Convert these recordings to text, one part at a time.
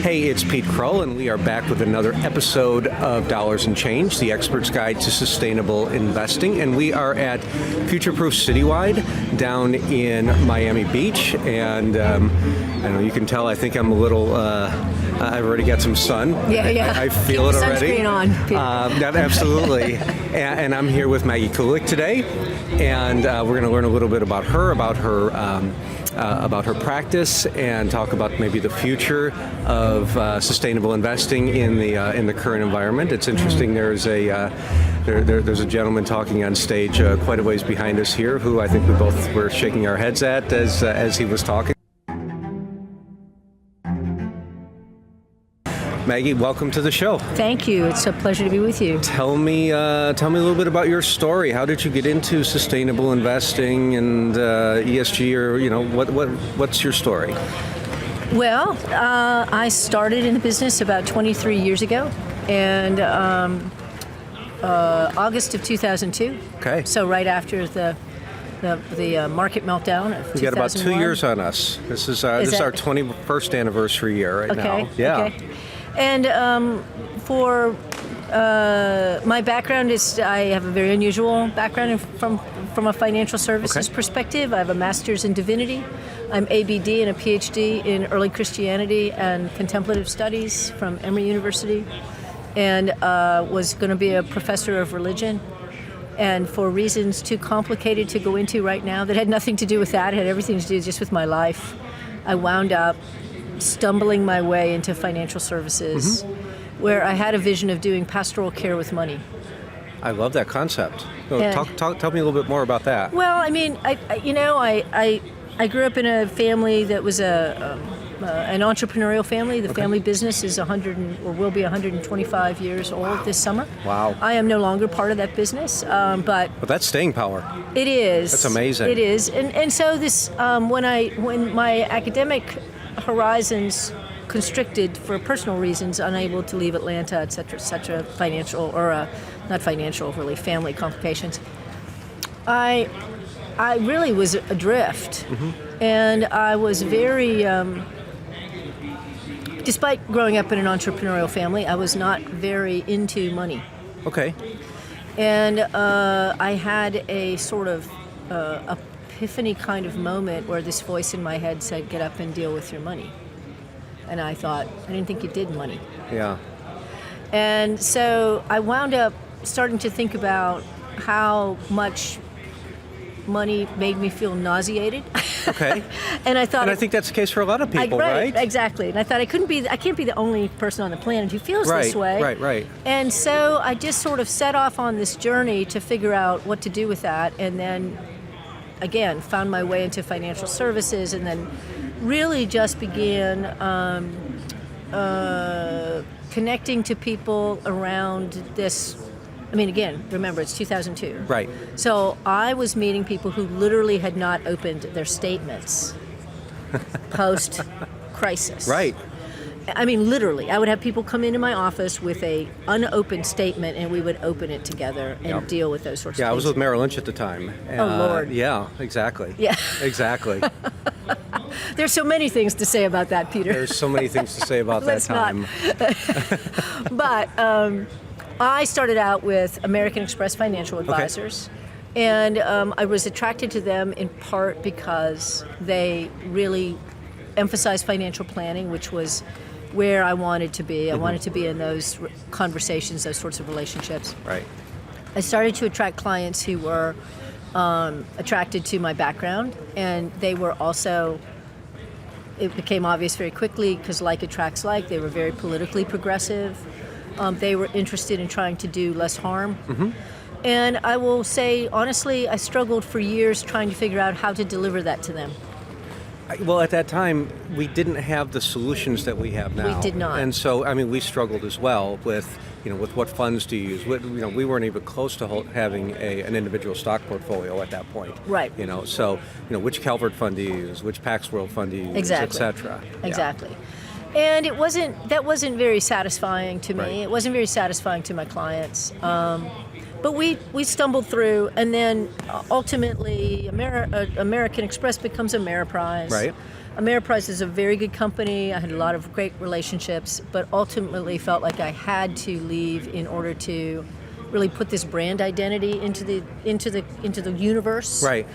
Hey, it's Pete Krull, and we are back with another episode of Dollars and Change, the expert's guide to sustainable investing. And we are at Future Proof Citywide down in Miami Beach. And I know you can tell, I think I'm a little, I've already got some sun. Yeah. I feel it already. Sunscreen on. Absolutely. And I'm here with Maggie Kulyk today. And we're going to learn a little bit about her practice, and talk about maybe the future of sustainable investing in the current environment. It's interesting. There's a gentleman talking on stage quite a ways behind us here, who I think we both were shaking our heads at as he was talking. Maggie, welcome to the show. Thank you. It's a pleasure to be with you. Tell me a little bit about your story. How did you get into sustainable investing and ESG, or what's your story? Well, I started in the business about 23 years ago, and August of 2002. Okay. So right after the market meltdown of 2001. We got about 2 years on us. This is our 21st anniversary year right now. Yeah. Okay. And for my background is, I have a very unusual background from a financial services perspective. I have a master's in divinity. I'm ABD and a PhD in early Christianity and contemplative studies from Emory University, and was going to be a professor of religion. And for reasons too complicated to go into right now, that had nothing to do with that, it had everything to do just with my life, I wound up stumbling my way into financial services, where I had a vision of doing pastoral care with money. I love that concept. Tell me a little bit more about that. Well, I mean, I grew up in a family that was an entrepreneurial family. The family business is will be 125 years old this summer. Wow. I am no longer part of that business, but that's staying power. It is. That's amazing. It is, and so this when my academic horizons constricted for personal reasons, unable to leave Atlanta, et cetera, financial or not financial, really family complications, I really was adrift, and I was very. Despite growing up in an entrepreneurial family, I was not very into money. Okay. And I had a sort of epiphany kind of moment where this voice in my head said, "Get up and deal with your money." And I thought, I didn't think you did money. Yeah. And so I wound up starting to think about how much money made me feel nauseated. Okay. And I thought, I think that's the case for a lot of people, right? Exactly. And I thought I can't be the only person on the planet who feels this way. Right. And so I just sort of set off on this journey to figure out what to do with that, and then again found my way into financial services, and then really just began connecting to people around this. I mean, again, remember, it's 2002. Right. So I was meeting people who literally had not opened their statements post-crisis. Right. I mean, literally. I would have people come into my office with a unopened statement, and we would open it together and deal with those sorts of things. Yeah, I was with Merrill Lynch at the time. Oh, Lord. Yeah, exactly. Yeah. Exactly. There's so many things to say about that, Peter. There's so many things to say about that time. But I started out with American Express Financial Advisors, and I was attracted to them in part because they really emphasized financial planning, which was where I wanted to be. I wanted to be in those conversations, those sorts of relationships. Right. I started to attract clients who were attracted to my background, and they were also, it became obvious very quickly, because like attracts like, they were very politically progressive. They were interested in trying to do less harm. And I will say, honestly, I struggled for years trying to figure out how to deliver that to them. Well, at that time, we didn't have the solutions that we have now. We did not. And so, I mean, we struggled as well with what funds to use. We weren't even close to having an individual stock portfolio at that point. Right. So, which Calvert fund do you use? Which Pax World fund do you use? Exactly. Et cetera. Exactly. And that wasn't very satisfying to me. Right. It wasn't very satisfying to my clients. But we stumbled through, and then ultimately American Express becomes Ameriprise. Right. Ameriprise is a very good company. I had a lot of great relationships, but ultimately felt like I had to leave in order to really put this brand identity into the universe. Right.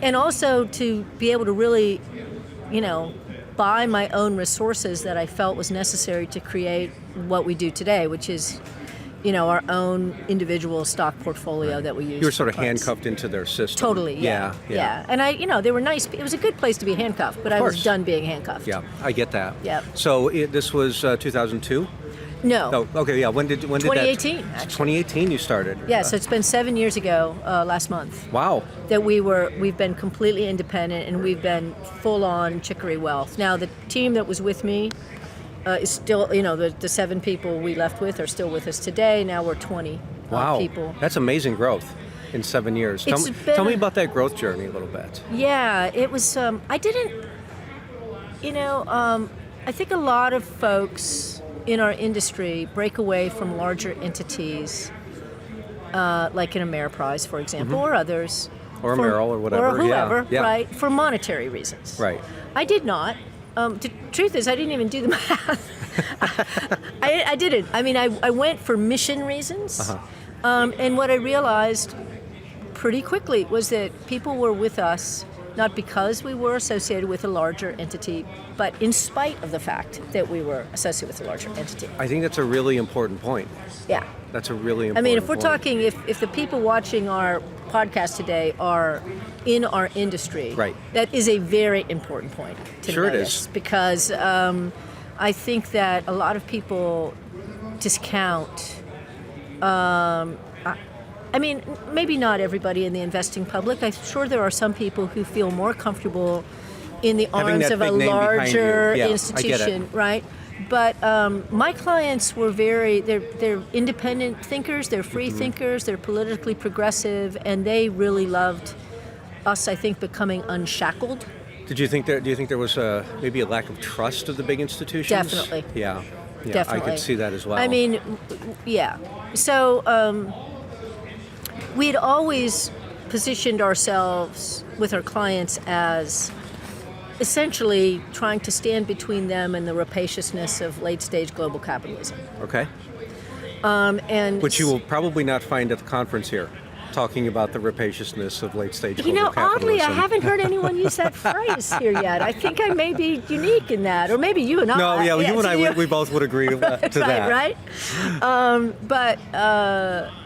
And also to be able to really, buy my own resources that I felt was necessary to create what we do today, which is, our own individual stock portfolio that we use. You were sort of for clients. handcuffed into their system. Totally, yeah. And they were nice. It was a good place to be handcuffed, but I was done being handcuffed. Yeah, I get that. Yeah. So this was 2002? No. Oh, okay, yeah. When did 2018, that? actually. 2018 you started. Yeah, so it's been 7 years ago, last month. Wow. That we've been completely independent, and we've been full on Chicory Wealth. Now the team that was with me is still, the 7 people we left with are still with us today. Now we're 20 people. That's amazing growth in 7 years. Tell me about that growth journey a little bit. Yeah, it was, I think a lot of folks in our industry break away from larger entities, like an Ameriprise, for example, or others. Or Merrill or whatever. Or whoever, yeah. right, for monetary reasons. Right. I did not. The truth is, I didn't even do the math. I didn't. I mean, I went for mission reasons. And what I realized pretty quickly was that people were with us not because we were associated with a larger entity, but in spite of the fact that we were associated with a larger entity. I think that's a really important point. Yeah. That's a really important point. I mean, if we're talking, if the people watching our podcast today are in our industry, right, that is a very important point to Sure notice. It is. Because I think that a lot of people discount, I mean, maybe not everybody in the investing public. I'm sure there are some people who feel more comfortable in the arms of a larger institution, right? But my clients were they're independent thinkers, they're free thinkers, they're politically progressive, and they really loved us, I think, becoming unshackled. Do you think there was maybe a lack of trust of the big institutions? Definitely. Yeah, Definitely. I could see that as well. I mean, yeah. So we had always positioned ourselves with our clients as essentially trying to stand between them and the rapaciousness of late-stage global capitalism. Okay. And which you will probably not find at the conference here, talking about the rapaciousness of late-stage global capitalism. Oddly, I haven't heard anyone use that phrase here yet. I think I may be unique in that, or maybe you and I. No, yeah, you and I, we both would agree to that. Right?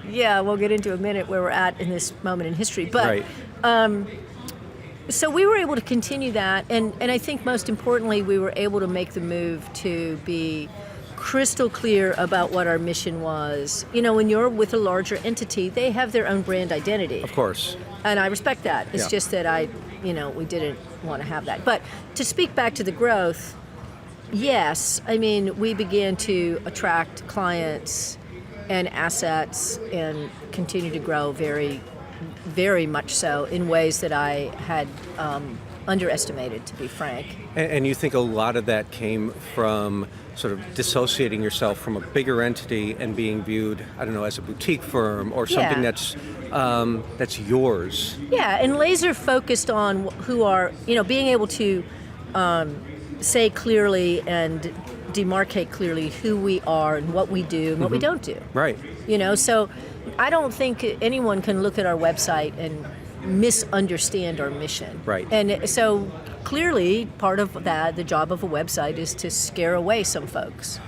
Yeah, we'll get into a minute where we're at in this moment in history. But so we were able to continue that, and I think most importantly, we were able to make the move to be crystal clear about what our mission was. When you're with a larger entity, they have their own brand identity. Of course. And I respect that. It's just that we didn't want to have that. But to speak back to the growth, yes, I mean, we began to attract clients and assets and continue to grow very, very much so in ways that I had underestimated, to be frank. And you think a lot of that came from sort of dissociating yourself from a bigger entity and being viewed, I don't know, as a boutique firm or something that's yours. Yeah, and laser focused on who are, being able to say clearly and demarcate clearly who we are and what we do and what we don't do. Right. So I don't think anyone can look at our website and misunderstand our mission. Right. And so clearly part of that, the job of a website, is to scare away some folks.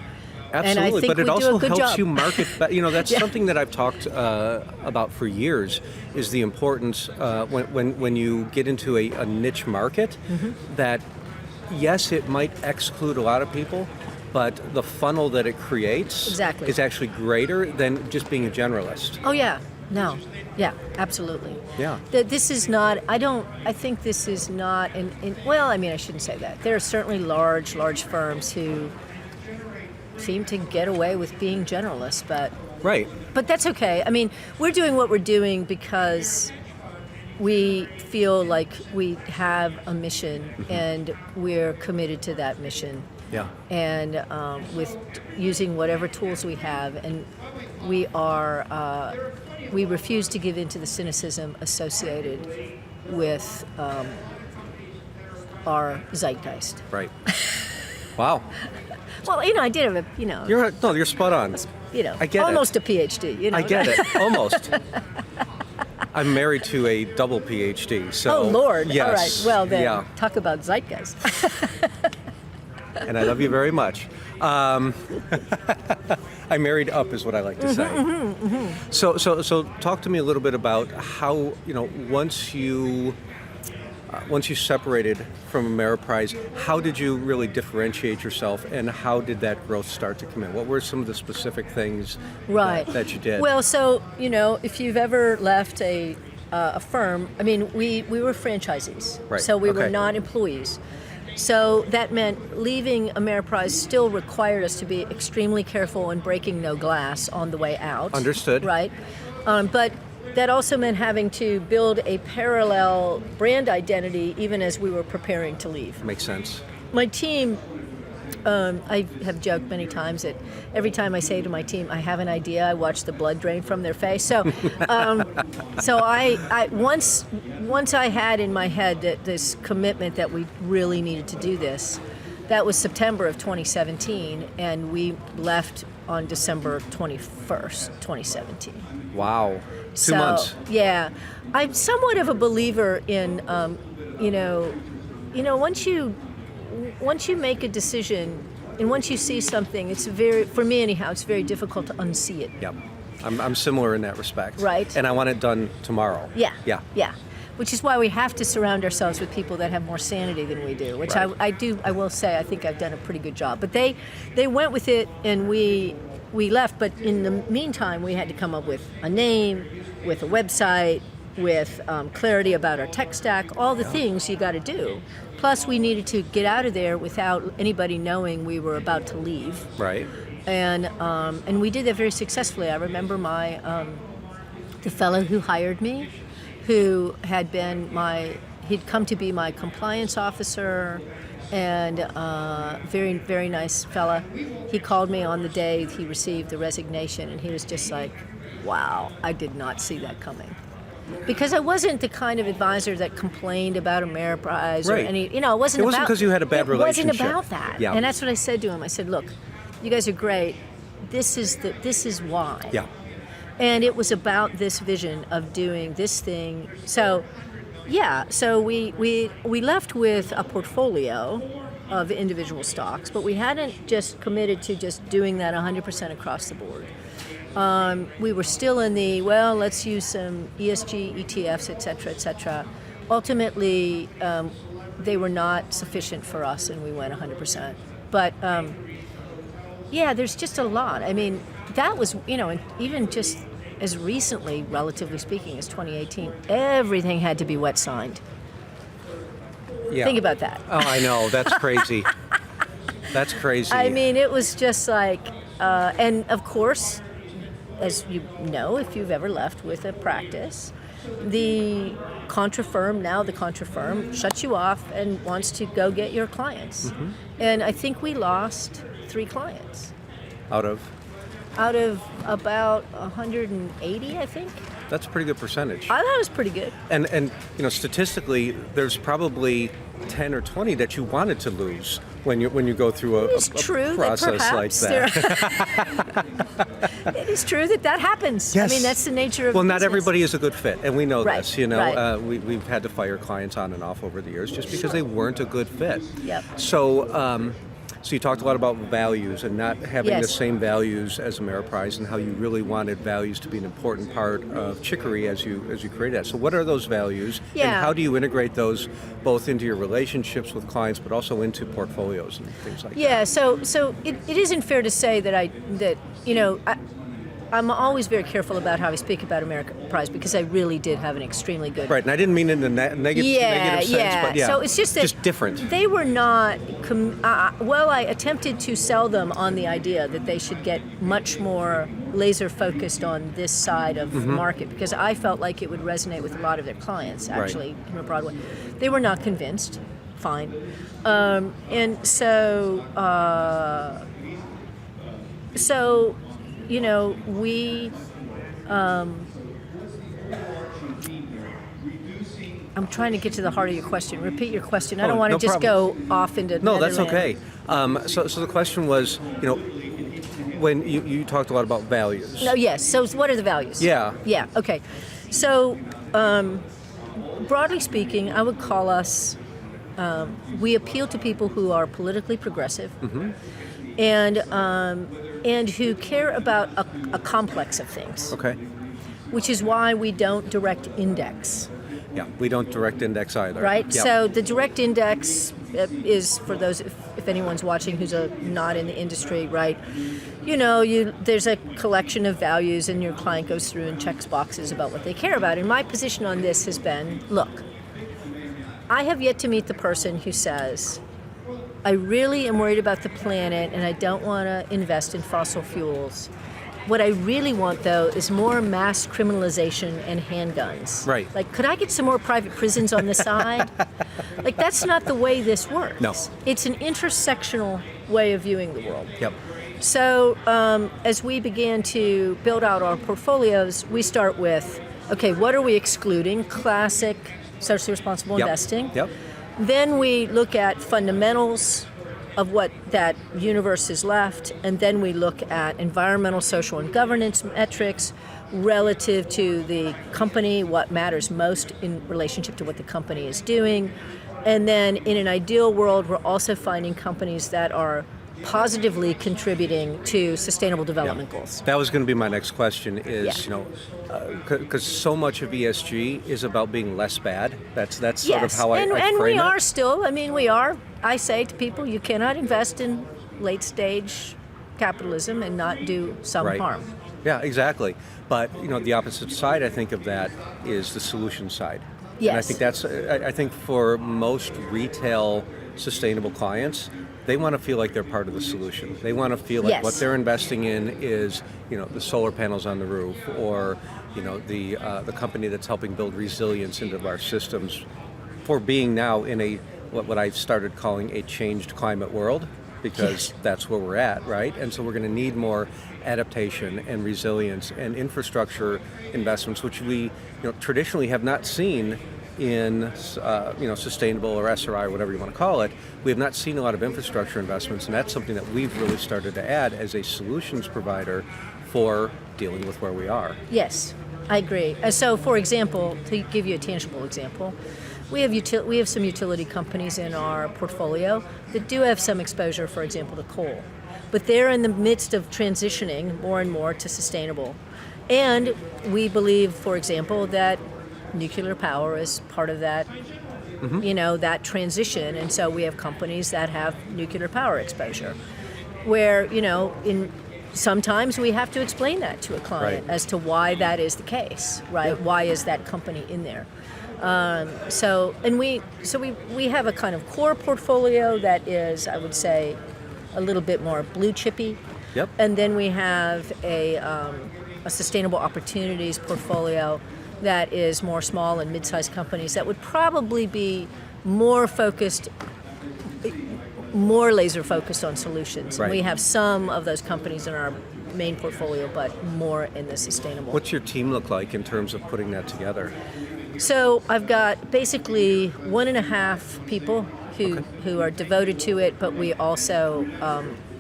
Absolutely, and I think but it we also do a good helps job. you market. That's something that I've talked about for years. Is the importance when you get into a niche market, that yes, it might exclude a lot of people, but the funnel that it creates is actually greater than just being a generalist. Oh yeah, no, yeah, absolutely. Yeah. This is not. I think this is not. Well, I mean, I shouldn't say that. There are certainly large firms who seem to get away with being generalists, but right. But that's okay. I mean, we're doing what we're doing because we feel like we have a mission and we're committed to that mission. Yeah. And with using whatever tools we have, and we refuse to give in to the cynicism associated with our zeitgeist. Right. Wow. Well, I did have a, You're spot on. I get almost it. a PhD. I get it. Almost. I'm married to a double PhD. So. Oh Lord. Yes. All right. Well then, Yeah. talk about zeitgeist. And I love you very much. I married up is what I like to say. So talk to me a little bit about how, once you separated from Ameriprise, how did you really differentiate yourself, and how did that growth start to come in? What were some of the specific things that you did? Well, so, if you've ever left a firm, we were franchisees. Right. So we were Okay. not employees. So that meant leaving Ameriprise still required us to be extremely careful and breaking no glass on the way out. Understood. Right. But that also meant having to build a parallel brand identity even as we were preparing to leave. Makes sense. My team, I have joked many times that every time I say to my team, I have an idea, I watch the blood drain from their face. So, I once I had in my head that this commitment that we really needed to do this, that was September of 2017, and we left on December 21st, 2017. Wow. 2 months. Yeah. I'm somewhat of a believer in, once you make a decision and once you see something, for me anyhow, it's very difficult to unsee it. Yep. I'm similar in that respect. Right. And I want it done tomorrow. Yeah. Yeah. Yeah. Which is why we have to surround ourselves with people that have more sanity than we do, which Right. I will say, I think I've done a pretty good job. But they went with it, and we left, but in the meantime, we had to come up with a name, with a website, with clarity about our tech stack, all the things you got to do. Plus, we needed to get out of there without anybody knowing we were about to leave. Right. And we did that very successfully. I remember the fellow who hired me, who had been he'd come to be my compliance officer, and very, very nice fella. He called me on the day he received the resignation, and he was just like, wow, I did not see that coming. Because I wasn't the kind of advisor that complained about Ameriprise or Right. any, it wasn't It wasn't because you had a bad relationship. It wasn't about that. Yeah. And that's what I said to him. I said, look, you guys are great. This is why. Yeah. And it was about this vision of doing this thing. So, yeah, so we left with a portfolio of individual stocks, but we hadn't just committed to just doing that 100% across the board. We were still in let's use some ESG ETFs, et cetera, et cetera. Ultimately, they were not sufficient for us, and we went 100%. But, there's just a lot. I mean, that was, and even just as recently, relatively speaking, as 2018, everything had to be wet signed. Yeah. Think about that. Oh, I know. That's crazy. That's crazy. I mean, it was just like, and of course, as you know, if you've ever left with a practice, the contra firm shuts you off and wants to go get your clients. Mm-hmm. And I think we lost 3 clients. Out of about 180, I think. That's a pretty good percentage. I thought it was pretty good. And statistically, there's probably 10 or 20 that you wanted to lose when you go through a process like that. It is true that happens. Yes. I mean, that's the nature of Well, not business. everybody is a good fit, and we know Right, this. right. We've had to fire clients on and off over the years just because they weren't a good fit. Yep. So you talked a lot about values and not having the Yes. same values as Ameriprise, and how you really wanted values to be an important part of Chicory as you created that. So what are those values, and Yeah. how do you integrate those both into your relationships with clients, but also into portfolios and things like that? Yeah, so it isn't fair to say that I'm always very careful about how I speak about Ameriprise, because I really did have an extremely good. Right, and I didn't mean it in a negative sense, but yeah. So it's just different. They were not. I attempted to sell them on the idea that they should get much more laser focused on this side of the market, because I felt like it would resonate with a lot of their clients, actually, in a broad way. They were not convinced. fine. And so, we. I'm trying to get to the heart of your question. Repeat your question. I don't want to just go off into No, that's Netherland. okay. So the question was, when you talked a lot about values. No, yes. So what are the values? Yeah. Yeah. Okay. So broadly speaking, I would call us. We appeal to people who are politically progressive, and who care about a complex of things. Okay. Which is why we don't direct index. Yeah, we don't direct index either. Right? Yep. So the direct index is, for those, if anyone's watching who's not in the industry, right? There's a collection of values and your client goes through and checks boxes about what they care about. And my position on this has been, look, I have yet to meet the person who says, I really am worried about the planet and I don't want to invest in fossil fuels. What I really want, though, is more mass criminalization and handguns. Right. Like, could I get some more private prisons on the side? Like, that's not the way this works. No. It's an intersectional way of viewing the world. Yep. So as we began to build out our portfolios, we start with, okay, what are we excluding? Classic socially responsible investing. Yep. Then we look at fundamentals of what that universe is left, and then we look at environmental, social, and governance metrics relative to the company, what matters most in relationship to what the company is doing. And then in an ideal world, we're also finding companies that are positively contributing to sustainable development goals. That was going to be my next question is, because so much of ESG is about being less bad. That's sort of how I frame and we it. are still, I say to people, you cannot invest in late stage capitalism and not do some harm. Yeah, exactly. But, the opposite side, I think, of that is the solution side. Yes. And I think for most retail sustainable clients, they want to feel like they're part of the solution. They want to feel like what they're investing in is, the solar panels on the roof, or, the company that's helping build resilience into our systems for being now in what I've started calling a changed climate world, because that's where we're at, right? And so we're going to need more adaptation and resilience and infrastructure investments, which we traditionally have not seen in sustainable or SRI or whatever you want to call it. We have not seen a lot of infrastructure investments, and that's something that we've really started to add as a solutions provider for dealing with where we are. Yes, I agree. So, for example, to give you a tangible example, we have some utility companies in our portfolio that do have some exposure, for example, to coal. But they're in the midst of transitioning more and more to sustainable. And we believe, for example, that nuclear power is part of that, that transition. And so we have companies that have nuclear power exposure, where, sometimes we have to explain that to a client as to why that is the case, right? Yeah. Why is that company in there? So we have a kind of core portfolio that is, I would say, a little bit more blue chippy. Yep. And then we have a sustainable opportunities portfolio that is more small and mid-sized companies that would probably be more laser focused on solutions. Right. We have some of those companies in our main portfolio, but more in the sustainable. What's your team look like in terms of putting that together? So I've got basically 1.5 people who are devoted to it, but we also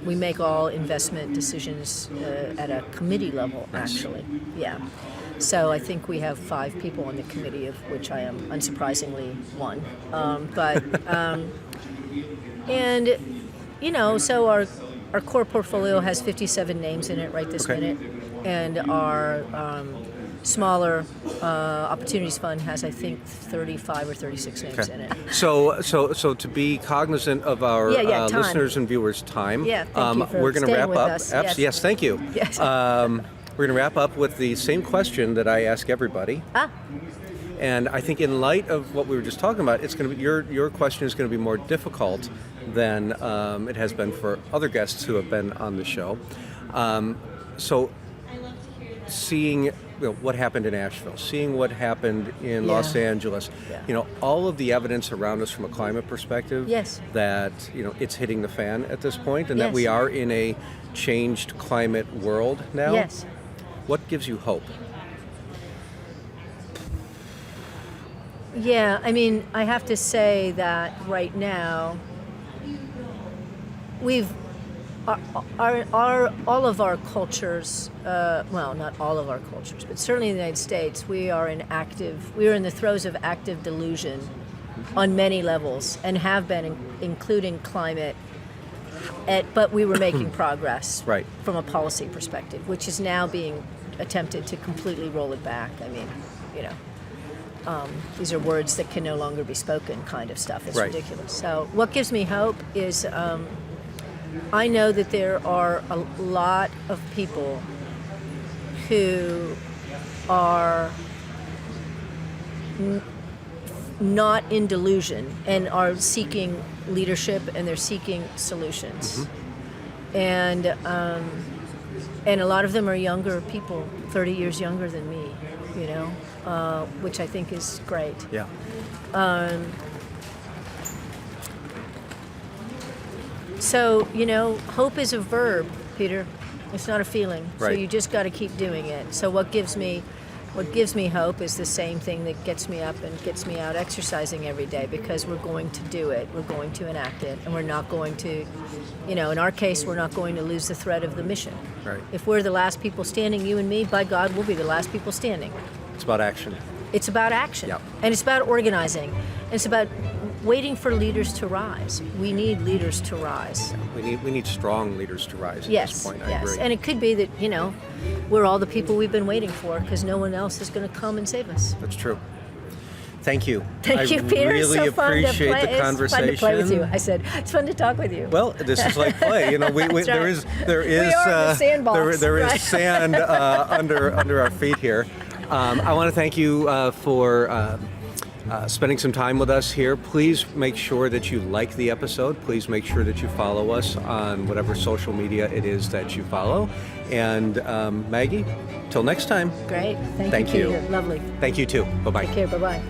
we make all investment decisions at a committee level, actually. Yeah. So I think we have 5 people on the committee, of which I am unsurprisingly one. So our core portfolio has 57 names in it right this minute, and our smaller opportunities fund has, I think, 35 or 36 names in it. So to be cognizant of our listeners and viewers' time, thank you for we're going to wrap with up. us. Yes, thank you. Yes. We're going to wrap up with the same question that I ask everybody. And I think in light of what we were just talking about, it's going to be your question is going to be more difficult than it has been for other guests who have been on the show. So seeing what happened in Asheville, seeing what happened in Yeah. Los Angeles, Yeah. all of the evidence around us from a climate perspective, Yes. that it's hitting the fan at this point, and that Yes. we are in a changed climate world now. Yes. What gives you hope? Yeah, I mean, I have to say that right now, we've all of our cultures, well, not all of our cultures, but certainly in the United States, we are in the throes of active delusion on many levels, and have been, including climate. But we were making progress Right. from a policy perspective, which is now being attempted to completely roll it back. I mean, these are words that can no longer be spoken kind of stuff. It's Right. ridiculous. So what gives me hope is I know that there are a lot of people who are not in delusion and are seeking leadership, and they're seeking solutions. And a lot of them are younger people, 30 years younger than me, which I think is great. Yeah. So, hope is a verb, Peter. It's not a feeling. So Right. you just got to keep doing it. So what gives me hope is the same thing that gets me up and gets me out exercising every day, because we're going to do it. We're going to enact it, and we're not going to, in our case, we're not going to lose the thread of the mission. Right. If we're the last people standing, you and me, by God, we'll be the last people standing. It's about action. It's about action. Yep. And it's about organizing. And it's about waiting for leaders to rise. We need leaders to rise. We need strong leaders to rise at Yes, this point. I yes. agree. And it could be that, we're all the people we've been waiting for, because no one else is going to come and save us. That's true. Thank you. Thank you, Peter. I really It's so fun to appreciate play. the conversation. It's fun to play with you. I said, it's fun to talk with you. Well, this is like play. That's there right. is We are in the sandbox, there is right? sand under our feet here. I want to thank you for spending some time with us here. Please make sure that you like the episode. Please make sure that you follow us on whatever social media it is that you follow. And Maggie, till next time. Great. Thank you. Peter. Lovely. Thank you too. Bye-bye. Take care. Bye-bye.